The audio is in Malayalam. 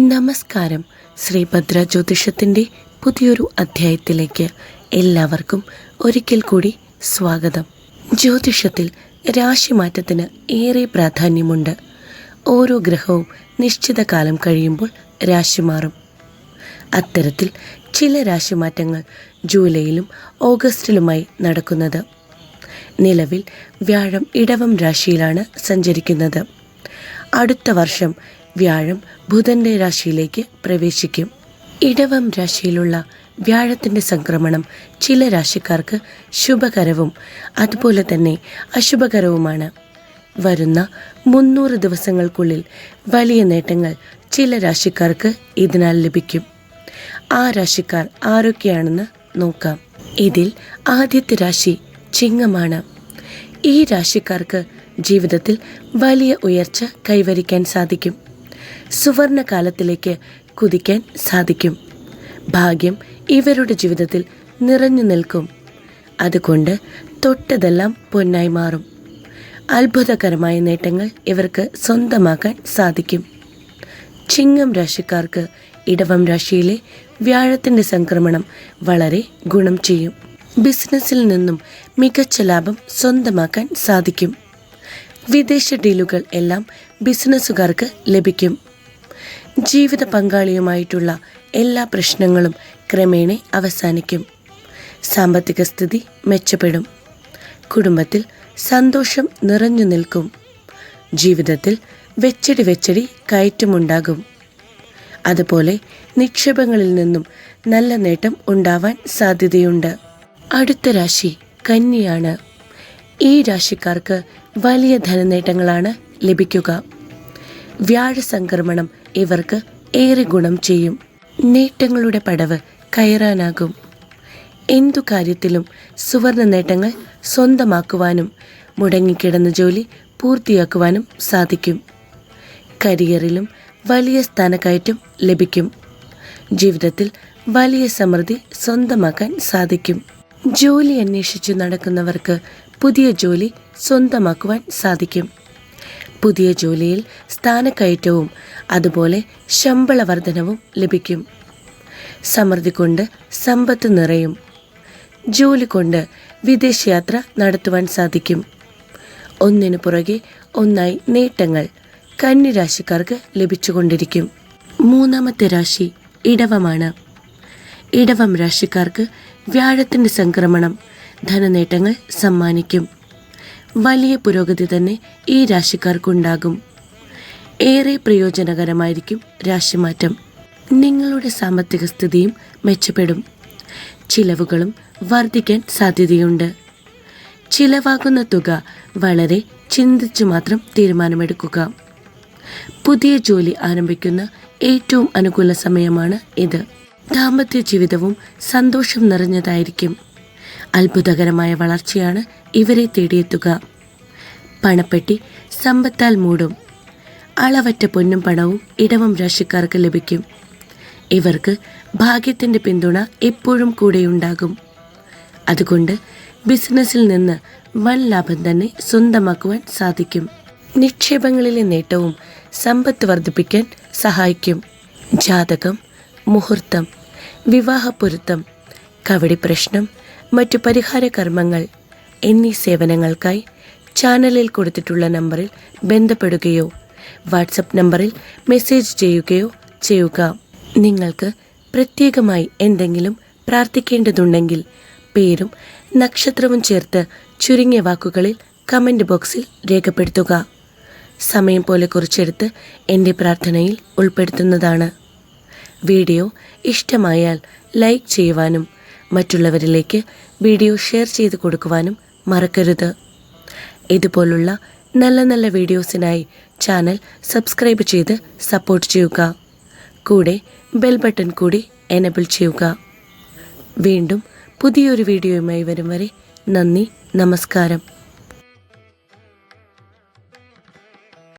നമസ്കാരം. ശ്രീഭദ്ര ജ്യോതിഷത്തിൻ്റെ പുതിയൊരു അധ്യായത്തിലേക്ക് എല്ലാവർക്കും ഒരിക്കൽ കൂടി സ്വാഗതം. ജ്യോതിഷത്തിൽ രാശിമാറ്റത്തിന് ഏറെ പ്രാധാന്യമുണ്ട്. ഓരോ ഗ്രഹവും നിശ്ചിത കാലം കഴിയുമ്പോൾ രാശി മാറും. അത്തരത്തിൽ ചില രാശിമാറ്റങ്ങൾ ജൂലൈയിലും ഓഗസ്റ്റിലുമായി നടക്കുന്നത്. നിലവിൽ വ്യാഴം ഇടവം രാശിയിലാണ് സഞ്ചരിക്കുന്നത്. അടുത്ത വർഷം വ്യാഴം ബുധൻ്റെ രാശിയിലേക്ക് പ്രവേശിക്കും. ഇടവം രാശിയിലുള്ള വ്യാഴത്തിൻ്റെ സംക്രമണം ചില രാശിക്കാർക്ക് ശുഭകരവും അതുപോലെ തന്നെ അശുഭകരവുമാണ്. വരുന്ന 300 ദിവസങ്ങൾക്കുള്ളിൽ വലിയ നേട്ടങ്ങൾ ചില രാശിക്കാർക്ക് ഇതിനാൽ ലഭിക്കും. ആ രാശിക്കാർ ആരൊക്കെയാണെന്ന് നോക്കാം. ഇതിൽ ആദ്യത്തെ രാശി ചിങ്ങമാണ്. ഈ രാശിക്കാർക്ക് ജീവിതത്തിൽ വലിയ ഉയർച്ച കൈവരിക്കാൻ സാധിക്കും. സുവർണകാലത്തിലേക്ക് കുതിക്കാൻ സാധിക്കും. ഭാഗ്യം ഇവരുടെ ജീവിതത്തിൽ നിറഞ്ഞു നിൽക്കും. അതുകൊണ്ട് തൊട്ടതെല്ലാം പൊന്നായി മാറും. അത്ഭുതകരമായ നേട്ടങ്ങൾ ഇവർക്ക് സ്വന്തമാക്കാൻ സാധിക്കും. ചിങ്ങം രാശിക്കാർക്ക് ഇടവം രാശിയിലെ വ്യാഴത്തിൻ്റെ സംക്രമണം വളരെ ഗുണം ചെയ്യും. ബിസിനസ്സിൽ നിന്നും മികച്ച ലാഭം സ്വന്തമാക്കാൻ സാധിക്കും. വിദേശ ഡീലുകൾ എല്ലാം ബിസിനസ്സുകാർക്ക് ലഭിക്കും. ജീവിത പങ്കാളിയുമായിട്ടുള്ള എല്ലാ പ്രശ്നങ്ങളും ക്രമേണ അവസാനിക്കും. സാമ്പത്തിക സ്ഥിതി മെച്ചപ്പെടും. കുടുംബത്തിൽ സന്തോഷം നിറഞ്ഞു നിൽക്കും. ജീവിതത്തിൽ വെച്ചടി കയറ്റമുണ്ടാകും. അതുപോലെ നിക്ഷേപങ്ങളിൽ നിന്നും നല്ല നേട്ടം ഉണ്ടാവാൻ സാധ്യതയുണ്ട്. അടുത്ത രാശി കന്നിയാണ്. ഈ രാശിക്കാർക്ക് വലിയ ധനനേട്ടങ്ങളാണ് ലഭിക്കുക. വ്യാഴ സംക്രമണം ഇവർക്ക് ഏറെ ഗുണം ചെയ്യും. നേട്ടങ്ങളുടെ പടവ് കയറാനാകും. എന്തു കാര്യത്തിലും സുവർണ നേട്ടങ്ങൾ സ്വന്തമാക്കുവാനും മുടങ്ങിക്കിടന്ന ജോലി പൂർത്തിയാക്കുവാനും സാധിക്കും. കരിയറിലും വലിയ സ്ഥാനക്കയറ്റം ലഭിക്കും. ജീവിതത്തിൽ വലിയ സമൃദ്ധി സ്വന്തമാക്കാൻ സാധിക്കും. ജോലി അന്വേഷിച്ചു നടക്കുന്നവർക്ക് പുതിയ ജോലി സ്വന്തമാക്കുവാൻ സാധിക്കും. പുതിയ ജോലിയിൽ സ്ഥാനക്കയറ്റവും അതുപോലെ ശമ്പള വർധനവും ലഭിക്കും. സമൃദ്ധി കൊണ്ട് സമ്പത്ത് നിറയും. ജോലി കൊണ്ട് വിദേശയാത്ര നടത്തുവാൻ സാധിക്കും. ഒന്നിനു പുറകെ ഒന്നായി നേട്ടങ്ങൾ കന്നി രാശിക്കാർക്ക് ലഭിച്ചുകൊണ്ടിരിക്കും. മൂന്നാമത്തെ രാശി ഇടവമാണ്. ഇടവം രാശിക്കാർക്ക് വ്യാഴത്തിൻ്റെ സംക്രമണം ധനനേട്ടങ്ങൾ സമ്മാനിക്കും. വലിയ പുരോഗതി തന്നെ ഈ രാശിക്കാർക്കുണ്ടാകും. ഏറെ പ്രയോജനകരമായിരിക്കും രാശിമാറ്റം. നിങ്ങളുടെ സാമ്പത്തിക സ്ഥിതിയും മെച്ചപ്പെടും. ചിലവുകളും വർദ്ധിക്കാൻ സാധ്യതയുണ്ട്. ചിലവാകുന്ന തുക വളരെ ചിന്തിച്ചു മാത്രം തീരുമാനമെടുക്കുക. പുതിയ ജോലി ആരംഭിക്കുന്ന ഏറ്റവും അനുകൂല സമയമാണ് ഇത്. ദാമ്പത്യ ജീവിതവും സന്തോഷം നിറഞ്ഞതായിരിക്കും. അത്ഭുതകരമായ വളർച്ചയാണ് ഇവരെ തേടിയെത്തുക. പണപ്പെട്ടി സമ്പത്താൽ മൂടും. അളവറ്റ പൊന്നും പണവും ഇടവം രാശിക്കാർക്ക് ലഭിക്കും. ഇവർക്ക് ഭാഗ്യത്തിൻ്റെ പിന്തുണ എപ്പോഴും കൂടെയുണ്ടാകും. അതുകൊണ്ട് ബിസിനസ്സിൽ നിന്ന് വൻ ലാഭം തന്നെ സ്വന്തമാക്കുവാൻ സാധിക്കും. നിക്ഷേപങ്ങളിലെ നേട്ടവും സമ്പത്ത് വർദ്ധിപ്പിക്കാൻ സഹായിക്കും. ജാതകം, മുഹൂർത്തം, വിവാഹപ്പൊരുത്തം, കവടി പ്രശ്നം, മറ്റു പരിഹാര കർമ്മങ്ങൾ എന്നീ സേവനങ്ങൾക്കായി ചാനലിൽ കൊടുത്തിട്ടുള്ള നമ്പറിൽ ബന്ധപ്പെടുകയോ വാട്സപ്പ് നമ്പറിൽ മെസ്സേജ് ചെയ്യുകയോ ചെയ്യുക. നിങ്ങൾക്ക് പ്രത്യേകമായി എന്തെങ്കിലും പ്രാർത്ഥിക്കേണ്ടതുണ്ടെങ്കിൽ പേരും നക്ഷത്രവും ചേർത്ത് ചുരുങ്ങിയ വാക്കുകളിൽ കമൻറ്റ് ബോക്സിൽ രേഖപ്പെടുത്തുക. സമയം പോലെ കുറിച്ചെടുത്ത് എൻ്റെ പ്രാർത്ഥനയിൽ ഉൾപ്പെടുത്തുന്നതാണ്. വീഡിയോ ഇഷ്ടമായാൽ ലൈക്ക് ചെയ്യുവാനും മറ്റുള്ളവരിലേക്ക് വീഡിയോ ഷെയർ ചെയ്ത് കൊടുക്കുവാനും മറക്കരുത്. ഇതുപോലുള്ള നല്ല നല്ല വീഡിയോസിനായി ചാനൽ സബ്സ്ക്രൈബ് ചെയ്ത് സപ്പോർട്ട് ചെയ്യുക. കൂടെ ബെൽ ബട്ടൺ കൂടി എനേബിൾ ചെയ്യുക. വീണ്ടും പുതിയൊരു വീഡിയോയുമായി വരും വരെ നന്ദി, നമസ്കാരം.